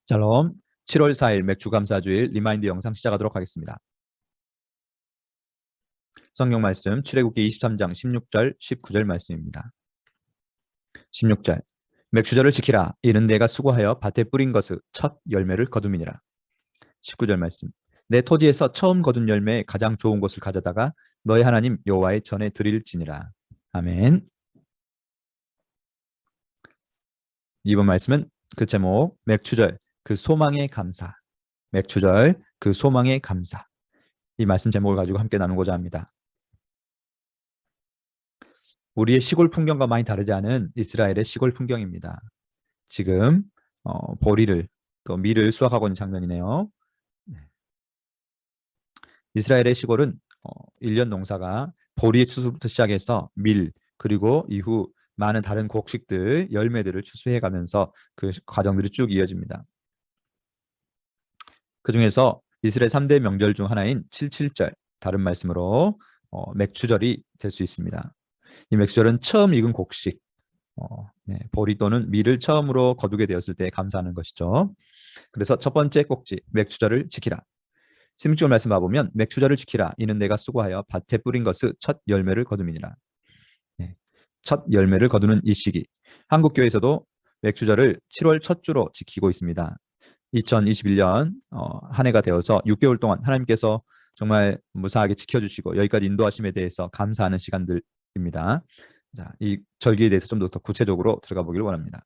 샬롬. 7월 4일 맥주감사주일 리마인드 영상 시작하도록 하겠습니다. 성경 말씀 출애굽기 23장 16절 19절 말씀입니다. 16절 맥주절을 지키라. 이는 내가 수고하여 밭에 뿌린 것의 첫 열매를 거둠이니라. 19절 말씀 내 토지에서 처음 거둔 열매의 가장 좋은 것을 가져다가 너의 하나님 여호와의 전에 드릴지니라. 아멘. 이번 말씀은 그 제목 맥주절 그 소망의 감사. 맥주절 그 소망의 감사. 이 말씀 제목을 가지고 함께 나누고자 합니다. 우리의 시골 풍경과 많이 다르지 않은 이스라엘의 시골 풍경입니다. 지금 보리를 또 밀을 수확하고 있는 장면이네요. 이스라엘의 시골은 1년 농사가 보리의 추수부터 시작해서 밀 그리고 이후 많은 다른 곡식들, 열매들을 추수해 가면서 그 과정들이 쭉 이어집니다. 그 중에서 이스라엘 3대 명절 중 하나인 77절, 다른 말씀으로 맥주절이 될 수 있습니다. 이 맥주절은 처음 익은 곡식, 보리 또는 밀을 처음으로 거두게 되었을 때 감사하는 것이죠. 그래서 첫 번째 꼭지, 맥주절을 지키라. 16절 말씀 봐보면 맥주절을 지키라. 이는 내가 수고하여 밭에 뿌린 것의 첫 열매를 거둠이니라. 첫 열매를 거두는 이 시기. 한국교회에서도 맥주절을 7월 첫 주로 지키고 있습니다. 2021년 한 해가 되어서 6개월 동안 하나님께서 정말 무사하게 지켜주시고 여기까지 인도하심에 대해서 감사하는 시간들입니다. 자, 이 절기에 대해서 좀 더 구체적으로 들어가 보기를 원합니다.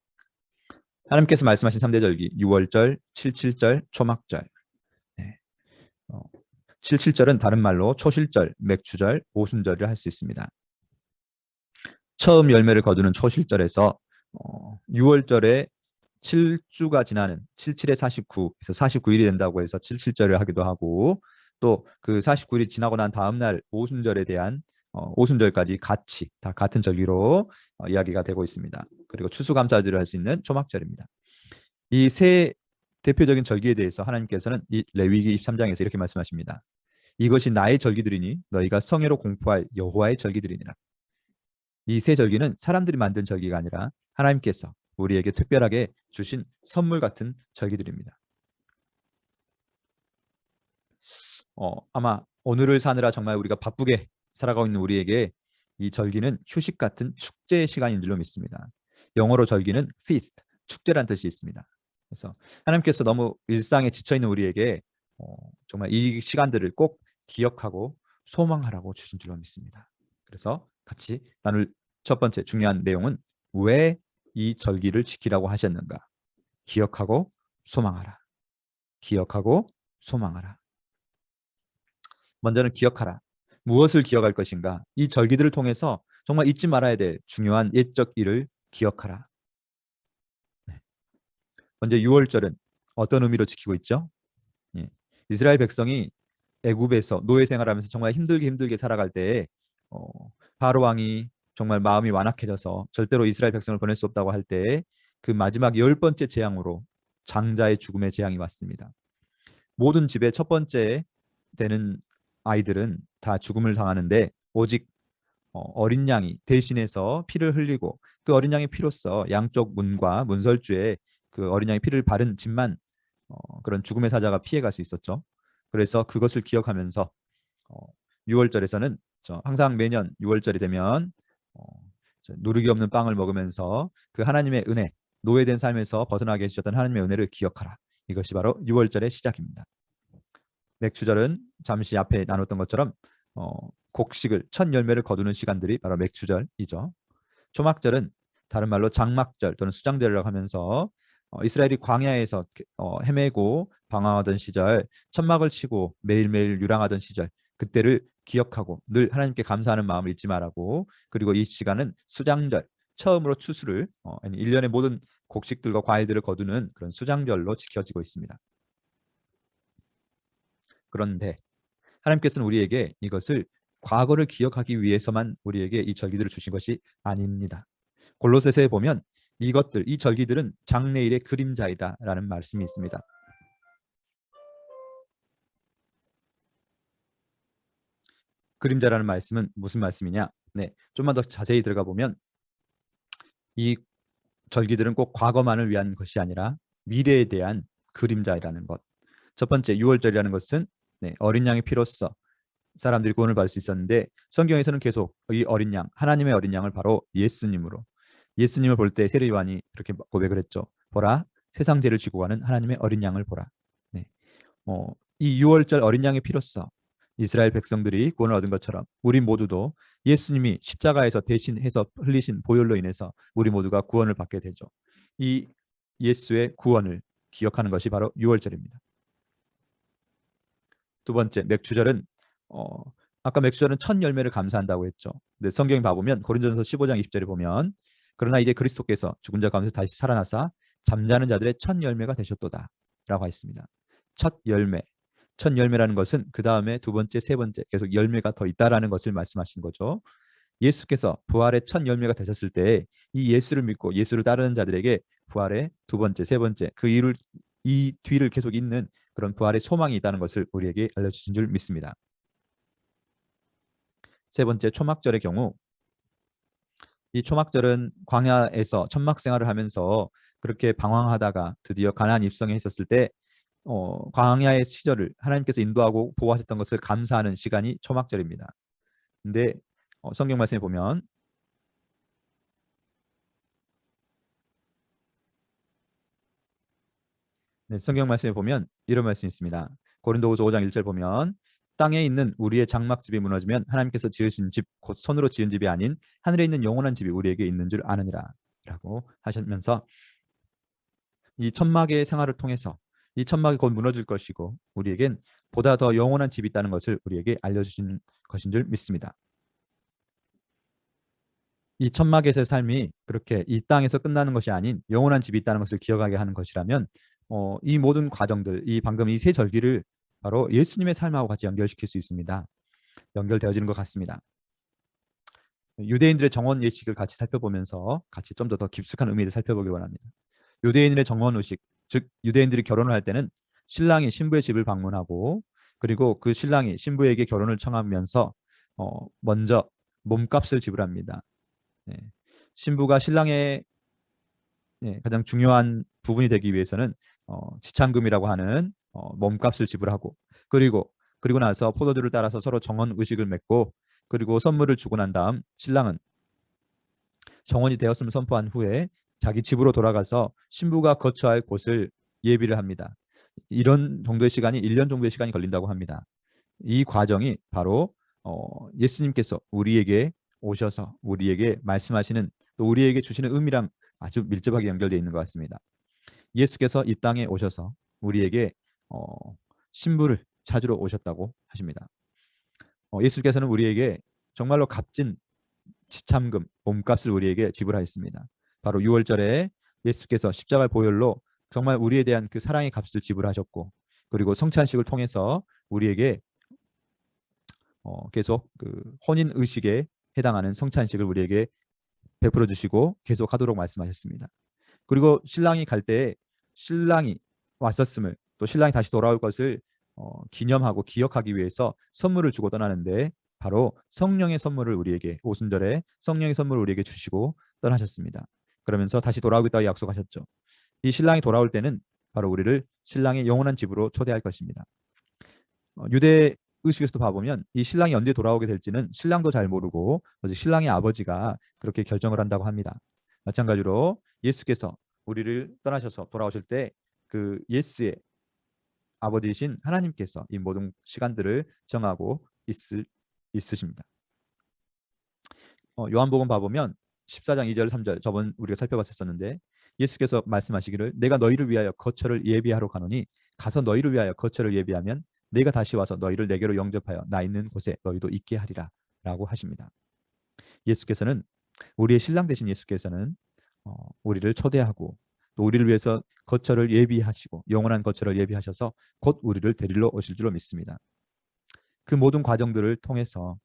하나님께서 말씀하신 3대 절기, 6월절, 77절, 초막절. 77절은 다른 말로 초실절, 맥주절, 오순절을 할 수 있습니다. 처음 열매를 거두는 초실절에서 6월절에 7주가 지나는 77에 49, 그래서 49일이 된다고 해서 77절을 하기도 하고, 또 그 49일이 지나고 난 다음 날 오순절에 대한 오순절까지 같이 다 같은 절기로 이야기가 되고 있습니다. 그리고 추수감사절을 할 수 있는 초막절입니다. 이 세 대표적인 절기에 대해서 하나님께서는 이 레위기 23장에서 이렇게 말씀하십니다. 이것이 나의 절기들이니 너희가 성회로 공포할 여호와의 절기들이니라. 이 세 절기는 사람들이 만든 절기가 아니라 하나님께서 우리에게 특별하게 주신 선물 같은 절기들입니다. 아마 오늘을 사느라 정말 우리가 바쁘게 살아가고 있는 우리에게 이 절기는 휴식 같은 축제의 시간인 줄로 믿습니다. 영어로 절기는 feast, 축제란 뜻이 있습니다. 그래서 하나님께서 너무 일상에 지쳐있는 우리에게 정말 이 시간들을 꼭 기억하고 소망하라고 주신 줄로 믿습니다. 그래서 같이 나눌 첫 번째 중요한 내용은 왜 이 절기를 지키라고 하셨는가? 기억하고 소망하라. 기억하고 소망하라. 먼저는 기억하라. 무엇을 기억할 것인가? 이 절기들을 통해서 정말 잊지 말아야 될 중요한 옛적 일을 기억하라. 먼저 6월절은 어떤 의미로 지키고 있죠? 이스라엘 백성이 애굽에서 노예 생활하면서 정말 힘들게 살아갈 때에 바로 왕이 정말 마음이 완악해져서 절대로 이스라엘 백성을 보낼 수 없다고 할 때에 그 마지막 10번째 재앙으로 장자의 죽음의 재앙이 왔습니다. 모든 집의 첫 번째 되는 아이들은 다 죽음을 당하는데 오직 어린 양이 대신해서 피를 흘리고 그 어린 양의 피로써 양쪽 문과 문설주에 그 어린 양의 피를 바른 집만 그런 죽음의 사자가 피해갈 수 있었죠. 그래서 그것을 기억하면서 6월절에서는 항상 매년 6월절이 되면 누르기 없는 빵을 먹으면서 그 하나님의 은혜, 노예된 삶에서 벗어나게 해주셨던 하나님의 은혜를 기억하라. 이것이 바로 6월절의 시작입니다. 맥주절은 잠시 앞에 나눴던 것처럼 곡식을 첫 열매를 거두는 시간들이 바로 맥주절이죠. 초막절은 다른 말로 장막절 또는 수장절이라고 하면서 이스라엘이 광야에서 헤매고 방황하던 시절, 천막을 치고 매일매일 유랑하던 시절, 그때를 기억하고 늘 하나님께 감사하는 마음을 잊지 말라고. 그리고 이 시간은 수장절, 처음으로 추수를 1년의 모든 곡식들과 과일들을 거두는 그런 수장절로 지켜지고 있습니다. 그런데 하나님께서는 우리에게 이것을 과거를 기억하기 위해서만 우리에게 이 절기들을 주신 것이 아닙니다. 골로새서에 보면 이것들, 이 절기들은 장래일의 그림자이다 라는 말씀이 있습니다. 그림자라는 말씀은 무슨 말씀이냐? 좀만 더 자세히 들어가 보면 이 절기들은 꼭 과거만을 위한 것이 아니라 미래에 대한 그림자라는 것. 첫 번째 유월절이라는 것은 어린 양의 피로써 사람들이 구원을 받을 수 있었는데 성경에서는 계속 이 어린 양, 하나님의 어린 양을 바로 예수님을 볼 때 세례 요한이 그렇게 고백을 했죠. 보라, 세상 죄를 지고 가는 하나님의 어린 양을 보라. 네. 이 유월절 어린 양의 피로써 이스라엘 백성들이 구원을 얻은 것처럼 우리 모두도 예수님이 십자가에서 대신해서 흘리신 보혈로 인해서 우리 모두가 구원을 받게 되죠. 이 예수의 구원을 기억하는 것이 바로 유월절입니다. 두 번째 맥주절은 어, 아까 맥주절은 첫 열매를 감사한다고 했죠. 근데 성경에 봐보면 고린도전서 15장 20절에 보면 그러나 이제 그리스도께서 죽은 자 가운데서 다시 살아나사 잠자는 자들의 첫 열매가 되셨도다 라고 했습니다. 첫 열매. 첫 열매라는 것은 그 다음에 두 번째, 세 번째 계속 열매가 더 있다라는 것을 말씀하시는 거죠. 예수께서 부활의 첫 열매가 되셨을 때 이 예수를 믿고 예수를 따르는 자들에게 부활의 두 번째, 세 번째 이 뒤를 계속 잇는 그런 부활의 소망이 있다는 것을 우리에게 알려주신 줄 믿습니다. 세 번째 초막절의 경우 이 초막절은 광야에서 천막 생활을 하면서 그렇게 방황하다가 드디어 가나안 입성에 있었을 때 광야의 시절을 하나님께서 인도하고 보호하셨던 것을 감사하는 시간이 초막절입니다. 근데 성경 말씀에 보면 성경 말씀에 보면 이런 말씀이 있습니다. 고린도후서 5장 1절 보면 땅에 있는 우리의 장막집이 무너지면 하나님께서 지으신 집, 곧 손으로 지은 집이 아닌 하늘에 있는 영원한 집이 우리에게 있는 줄 아느니라 라고 하시면서 이 천막의 생활을 통해서 이 천막이 곧 무너질 것이고 우리에겐 보다 더 영원한 집이 있다는 것을 우리에게 알려주신 것인 줄 믿습니다. 이 천막에서의 삶이 그렇게 이 땅에서 끝나는 것이 아닌 영원한 집이 있다는 것을 기억하게 하는 것이라면 이 모든 과정들, 이 방금 이 세 절기를 바로 예수님의 삶하고 같이 연결시킬 수 있습니다. 연결되어지는 것 같습니다. 유대인들의 정원 예식을 같이 살펴보면서 같이 좀 더 깊숙한 의미를 살펴보기 원합니다. 유대인의 정원 의식, 즉 유대인들이 결혼을 할 때는 신랑이 신부의 집을 방문하고 그리고 그 신랑이 신부에게 결혼을 청하면서 먼저 몸값을 지불합니다. 네. 신부가 신랑의 가장 중요한 부분이 되기 위해서는 지참금이라고 하는 몸값을 지불하고 그리고 나서 포도주를 따라서 서로 정원 의식을 맺고 그리고 선물을 주고 난 다음 신랑은 정원이 되었음을 선포한 후에 자기 집으로 돌아가서 신부가 거처할 곳을 예비를 합니다. 이런 정도의 시간이 1년 정도의 시간이 걸린다고 합니다. 이 과정이 바로 예수님께서 우리에게 오셔서 우리에게 말씀하시는 또 우리에게 주시는 의미랑 아주 밀접하게 연결되어 있는 것 같습니다. 예수께서 이 땅에 오셔서 우리에게 신부를 찾으러 오셨다고 하십니다. 예수께서는 우리에게 정말로 값진 지참금, 몸값을 우리에게 지불하였습니다. 바로 6월절에 예수께서 십자가 보혈로 정말 우리에 대한 그 사랑의 값을 지불하셨고 그리고 성찬식을 통해서 우리에게 계속 그 혼인 의식에 해당하는 성찬식을 우리에게 베풀어 주시고 계속하도록 말씀하셨습니다. 그리고 신랑이 갈 때 신랑이 왔었음을 또 신랑이 다시 돌아올 것을 기념하고 기억하기 위해서 선물을 주고 떠나는데 바로 성령의 선물을 우리에게 오순절에 성령의 선물을 우리에게 주시고 떠나셨습니다. 그러면서 다시 돌아오겠다고 약속하셨죠. 이 신랑이 돌아올 때는 바로 우리를 신랑의 영원한 집으로 초대할 것입니다. 유대 의식에서도 봐보면 이 신랑이 언제 돌아오게 될지는 신랑도 잘 모르고 신랑의 아버지가 그렇게 결정을 한다고 합니다. 마찬가지로 예수께서 우리를 떠나셔서 돌아오실 때 그 예수의 아버지이신 하나님께서 이 모든 시간들을 정하고 있으십니다. 요한복음 봐보면 14장 2절 3절 저번 우리가 살펴봤었는데 예수께서 말씀하시기를 내가 너희를 위하여 거처를 예비하러 가노니 가서 너희를 위하여 거처를 예비하면 내가 다시 와서 너희를 내게로 영접하여 나 있는 곳에 너희도 있게 하리라 라고 하십니다. 예수께서는 우리의 신랑 되신 예수께서는 우리를 초대하고 또 우리를 위해서 거처를 예비하시고 영원한 거처를 예비하셔서 곧 우리를 데리러 오실 줄로 믿습니다. 그 모든 과정들을 통해서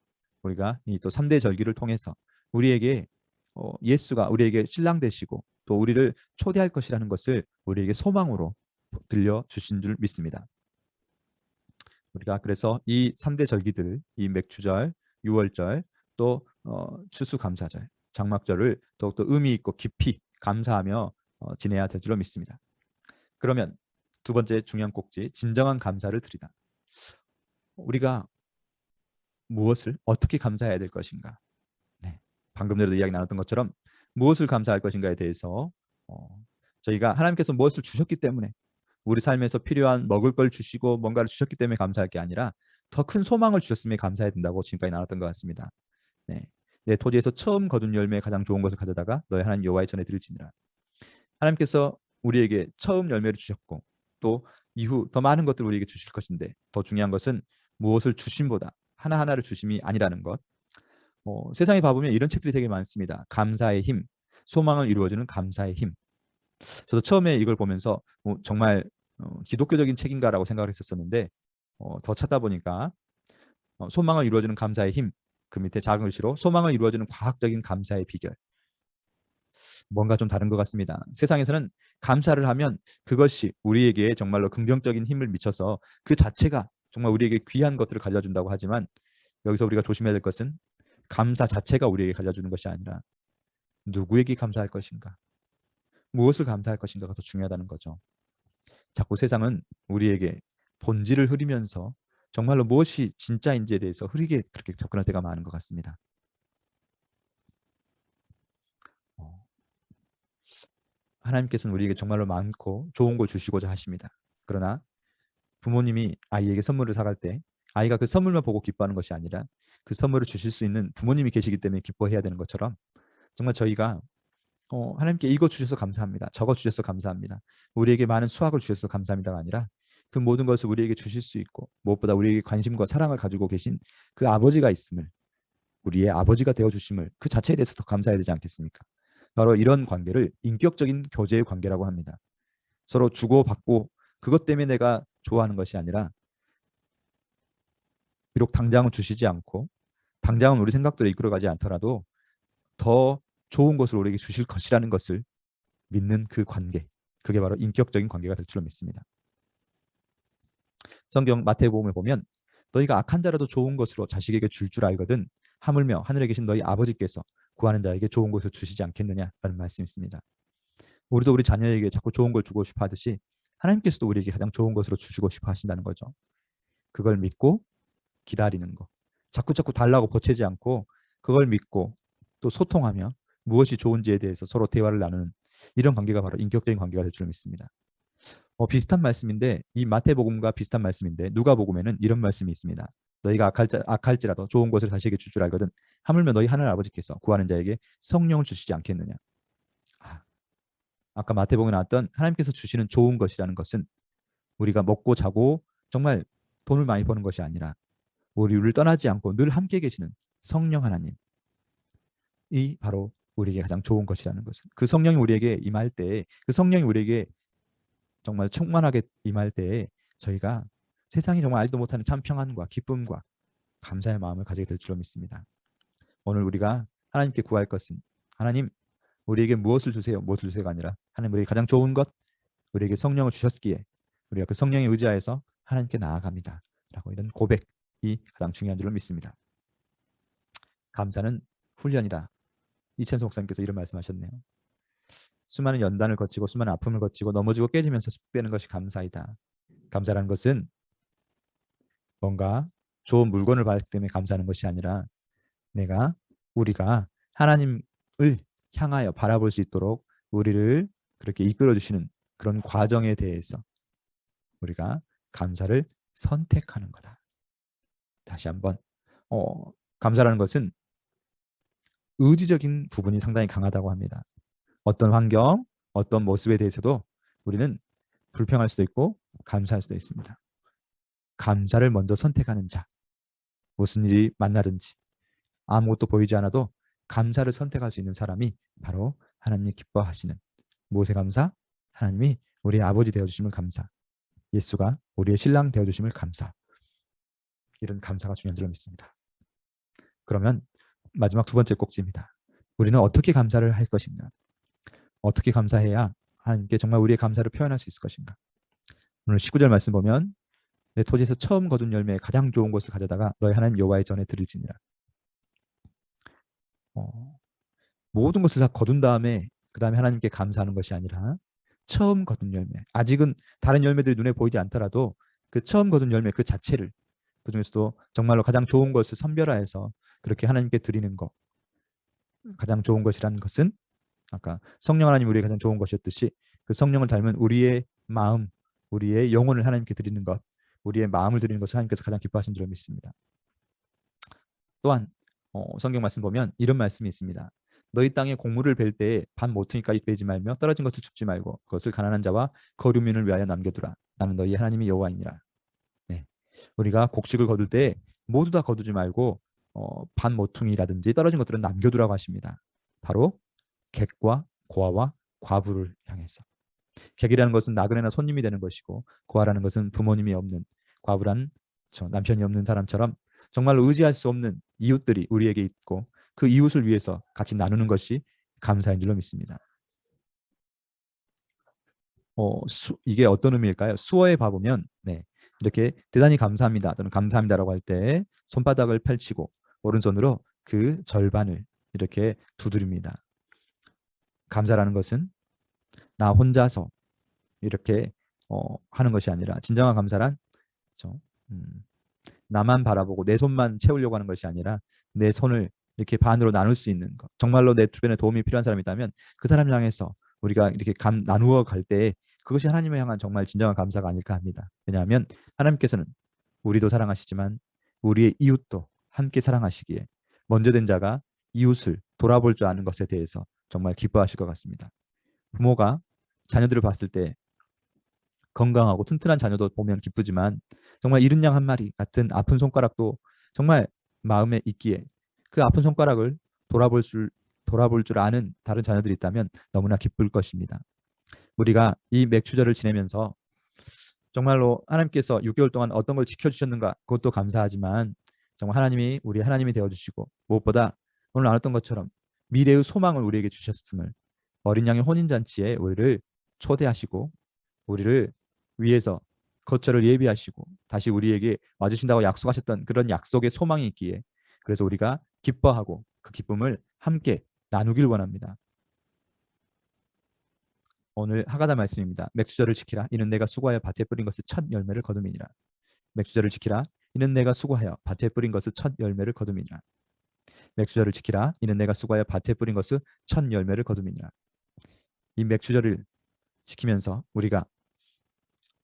우리가 이 또 3대 절기를 통해서 우리에게 예수가 우리에게 신랑 되시고 또 우리를 초대할 것이라는 것을 우리에게 소망으로 들려주신 줄 믿습니다. 우리가 그래서 이 3대 절기들, 이 맥주절, 유월절, 또 추수감사절, 장막절을 더욱더 의미 있고 깊이 감사하며 지내야 될 줄로 믿습니다. 그러면 두 번째 중요한 꼭지, 진정한 감사를 드리다. 우리가 무엇을 어떻게 감사해야 될 것인가? 네. 방금 전에도 이야기 나눴던 것처럼 무엇을 감사할 것인가에 대해서 저희가 하나님께서 무엇을 주셨기 때문에, 우리 삶에서 필요한 먹을 걸 주시고 뭔가를 주셨기 때문에 감사할 게 아니라 더 큰 소망을 주셨음에 감사해야 된다고 지금까지 나눴던 것 같습니다. 네. 내 토지에서 처음 거둔 열매 가장 좋은 것을 가져다가 너희 하나님 여호와의 전에 드릴지니라. 하나님께서 우리에게 처음 열매를 주셨고 또 이후 더 많은 것들을 우리에게 주실 것인데, 더 중요한 것은 무엇을 주심보다 하나하나를 주심이 아니라는 것. 세상에 봐보면 이런 책들이 되게 많습니다. 감사의 힘, 소망을 이루어주는 감사의 힘. 저도 처음에 이걸 보면서 정말 기독교적인 책인가라고 생각을 했었는데, 더 찾다 보니까 소망을 이루어주는 감사의 힘, 그 밑에 작은 글씨로 소망을 이루어주는 과학적인 감사의 비결. 뭔가 좀 다른 것 같습니다. 세상에서는 감사를 하면 그것이 우리에게 정말로 긍정적인 힘을 미쳐서 그 자체가 정말 우리에게 귀한 것들을 가져준다고 하지만, 여기서 우리가 조심해야 될 것은 감사 자체가 우리에게 가져주는 것이 아니라 누구에게 감사할 것인가, 무엇을 감사할 것인가가 더 중요하다는 거죠. 자꾸 세상은 우리에게 본질을 흐리면서 정말로 무엇이 진짜인지에 대해서 흐리게 그렇게 접근할 때가 많은 것 같습니다. 하나님께서는 우리에게 정말로 많고 좋은 걸 주시고자 하십니다. 그러나 부모님이 아이에게 선물을 사갈 때 아이가 그 선물만 보고 기뻐하는 것이 아니라 그 선물을 주실 수 있는 부모님이 계시기 때문에 기뻐해야 되는 것처럼, 정말 저희가 하나님께 이거 주셔서 감사합니다, 저거 주셔서 감사합니다, 우리에게 많은 수확을 주셔서 감사합니다가 아니라 그 모든 것을 우리에게 주실 수 있고 무엇보다 우리에게 관심과 사랑을 가지고 계신 그 아버지가 있음을, 우리의 아버지가 되어주심을, 그 자체에 대해서 더 감사해야 되지 않겠습니까? 바로 이런 관계를 인격적인 교제의 관계라고 합니다. 서로 주고받고 그것 때문에 내가 좋아하는 것이 아니라, 비록 당장은 주시지 않고 당장은 우리 생각대로 이끌어가지 않더라도 더 좋은 것을 우리에게 주실 것이라는 것을 믿는 그 관계, 그게 바로 인격적인 관계가 될 줄로 믿습니다. 성경 마태복음을 보면 너희가 악한 자라도 좋은 것으로 자식에게 줄 알거든 하물며 하늘에 계신 너희 아버지께서 구하는 자에게 좋은 것을 주시지 않겠느냐라는 말씀이 있습니다. 우리도 우리 자녀에게 자꾸 좋은 걸 주고 싶어 하듯이 하나님께서도 우리에게 가장 좋은 것으로 주시고 싶어 하신다는 거죠. 그걸 믿고 기다리는 거, 자꾸 달라고 보채지 않고 그걸 믿고 또 소통하며 무엇이 좋은지에 대해서 서로 대화를 나누는 이런 관계가 바로 인격적인 관계가 될 줄 믿습니다. 비슷한 말씀인데, 이 마태복음과 비슷한 말씀인데 누가복음에는 이런 말씀이 있습니다. 너희가 악할지라도 좋은 것을 자식에게 줄 알거든 하물며 너희 하늘 아버지께서 구하는 자에게 성령을 주시지 않겠느냐. 아까 마태복음에 나왔던 하나님께서 주시는 좋은 것이라는 것은 우리가 먹고 자고 정말 돈을 많이 버는 것이 아니라 우리를 떠나지 않고 늘 함께 계시는 성령 하나님이 바로 우리에게 가장 좋은 것이라는 것은, 그 성령이 우리에게 임할 때에, 그 성령이 우리에게 정말 충만하게 임할 때에 저희가 세상이 정말 알지도 못하는 참 평안과 기쁨과 감사의 마음을 가지게 될 줄로 믿습니다. 오늘 우리가 하나님께 구할 것은, 하나님 우리에게 무엇을 주세요, 무엇을 주세요가 아니라 하나님 우리에게 가장 좋은 것, 우리에게 성령을 주셨기에 우리가 그 성령에 의지하여서 하나님께 나아갑니다 라고, 이런 고백이 가장 중요한 줄로 믿습니다. 감사는 훈련이다. 이찬수 목사님께서 이런 말씀하셨네요. 수많은 연단을 거치고 수많은 아픔을 거치고 넘어지고 깨지면서 습득되는 것이 감사이다. 감사라는 것은 뭔가 좋은 물건을 받았기 때문에 감사하는 것이 아니라 우리가 하나님을 향하여 바라볼 수 있도록 우리를 그렇게 이끌어 주시는 그런 과정에 대해서 우리가 감사를 선택하는 거다. 다시 한번 감사라는 것은 의지적인 부분이 상당히 강하다고 합니다. 어떤 환경, 어떤 모습에 대해서도 우리는 불평할 수도 있고 감사할 수도 있습니다. 감사를 먼저 선택하는 자, 무슨 일이 만나든지 아무것도 보이지 않아도 감사를 선택할 수 있는 사람이 바로 하나님이 기뻐하시는, 무엇에 감사? 하나님이 우리의 아버지 되어주심을 감사, 예수가 우리의 신랑 되어주심을 감사, 이런 감사가 중요한 줄로 믿습니다. 그러면 마지막 두 번째 꼭지입니다. 우리는 어떻게 감사를 할 것인가? 어떻게 감사해야 하나님께 정말 우리의 감사를 표현할 수 있을 것인가? 오늘 19절 말씀 보면 내 토지에서 처음 거둔 열매의 가장 좋은 것을 가져다가 너희 하나님 여호와의 전에 드릴지니라. 모든 것을 다 거둔 다음에 그 다음에 하나님께 감사하는 것이 아니라 처음 거둔 열매. 아직은 다른 열매들이 눈에 보이지 않더라도 그 처음 거둔 열매 그 자체를, 그 중에서도 정말로 가장 좋은 것을 선별하여서 그렇게 하나님께 드리는 것. 가장 좋은 것이라는 것은 아까 성령 하나님 우리의 가장 좋은 것이었듯이 그 성령을 닮은 우리의 마음, 우리의 영혼을 하나님께 드리는 것, 우리의 마음을 드리는 것을 하나님께서 가장 기뻐하신 줄로 믿습니다. 또한 성경 말씀 보면 이런 말씀이 있습니다. 너희 땅에 곡물을 벨 때에 반 모퉁이까지 빼지 말며 떨어진 것을 줍지 말고 그것을 가난한 자와 거류민을 위하여 남겨두라. 나는 너희 하나님이 여호와이니라. 네. 우리가 곡식을 거둘 때 모두 다 거두지 말고 반 모퉁이라든지 떨어진 것들은 남겨두라고 하십니다. 바로 객과 고아와 과부를 향해서. 객이라는 것은 나그네나 손님이 되는 것이고 고아라는 것은 부모님이 없는, 과부란 남편이 없는 사람처럼 정말로 의지할 수 없는 이웃들이 우리에게 있고 그 이웃을 위해서 같이 나누는 것이 감사인 줄로 믿습니다. 이게 어떤 의미일까요? 수어에 봐보면 이렇게 대단히 감사합니다 또는 감사합니다라고 할 때 손바닥을 펼치고 오른손으로 그 절반을 이렇게 두드립니다. 감사라는 것은 나 혼자서 이렇게 하는 것이 아니라 진정한 감사란 나만 바라보고 내 손만 채우려고 하는 것이 아니라 내 손을 이렇게 반으로 나눌 수 있는 것. 정말로 내 주변에 도움이 필요한 사람이 있다면 그 사람을 향해서 우리가 이렇게 나누어 갈 때 그것이 하나님을 향한 정말 진정한 감사가 아닐까 합니다. 왜냐하면 하나님께서는 우리도 사랑하시지만 우리의 이웃도 함께 사랑하시기에 먼저 된 자가 이웃을 돌아볼 줄 아는 것에 대해서 정말 기뻐하실 것 같습니다. 부모가 자녀들을 봤을 때 건강하고 튼튼한 자녀도 보면 기쁘지만 정말 이른 양 한 마리 같은 아픈 손가락도 정말 마음에 있기에 그 아픈 손가락을 돌아볼 줄 아는 다른 자녀들이 있다면 너무나 기쁠 것입니다. 우리가 이 맥추절을 지내면서 정말로 하나님께서 6개월 동안 어떤 걸 지켜주셨는가 그것도 감사하지만 정말 하나님이 우리 하나님이 되어주시고 무엇보다 오늘 나눴던 것처럼 미래의 소망을 우리에게 주셨음을, 어린 양의 혼인잔치에 우리를 초대하시고 우리를 위해서 거처를 예비하시고 다시 우리에게 와주신다고 약속하셨던 그런 약속의 소망이 있기에 그래서 우리가 기뻐하고 그 기쁨을 함께 나누길 원합니다. 오늘 하가다 말씀입니다. 맥주절을 지키라. 이는 내가 수고하여 밭에 뿌린 것을 첫 열매를 거둠이니라. 맥주절을 지키라. 이는 내가 수고하여 밭에 뿌린 것을 첫 열매를 거둠이니라. 맥주절을 지키라. 이는 내가 수고하여 밭에 뿌린 것을 첫 열매를 거둠이니라. 이 맥주절을 지키면서 우리가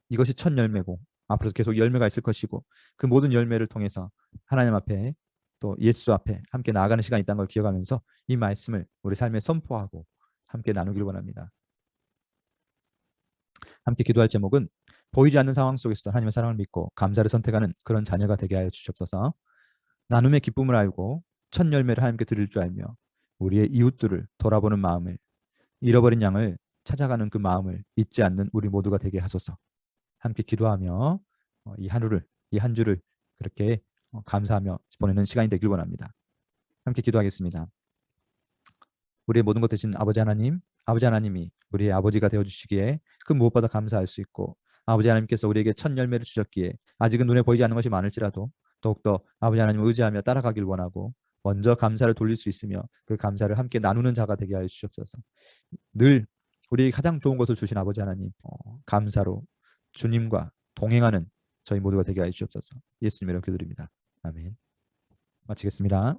이것이 첫 열매고 앞으로 계속 열매가 있을 것이고 그 모든 열매를 통해서 하나님 앞에 또 예수 앞에 함께 나아가는 시간이 있다는 걸 기억하면서 이 말씀을 우리 삶에 선포하고 함께 나누길 원합니다. 함께 기도할 제목은 보이지 않는 상황 속에서도 하나님의 사랑을 믿고 감사를 선택하는 그런 자녀가 되게 하여 주시옵소서. 나눔의 기쁨을 알고 첫 열매를 하나님께 드릴 줄 알며 우리의 이웃들을 돌아보는 마음을, 잃어버린 양을 찾아가는 그 마음을 잊지 않는 우리 모두가 되게 하소서. 함께 기도하며 이 하루를, 이 한 주를 그렇게 감사하며 보내는 시간이 되길 원합니다. 함께 기도하겠습니다. 우리의 모든 것 되신 아버지 하나님, 아버지 하나님이 우리의 아버지가 되어주시기에 그 무엇보다 감사할 수 있고 아버지 하나님께서 우리에게 첫 열매를 주셨기에 아직은 눈에 보이지 않는 것이 많을지라도 더욱더 아버지 하나님을 의지하며 따라가길 원하고 먼저 감사를 돌릴 수 있으며 그 감사를 함께 나누는 자가 되게 하여 주시옵소서. 늘 우리에게 가장 좋은 것을 주신 아버지 하나님, 감사로 주님과 동행하는 저희 모두가 되게 하여 주시옵소서. 예수님 이름으로 기도드립니다. 아멘. 마치겠습니다.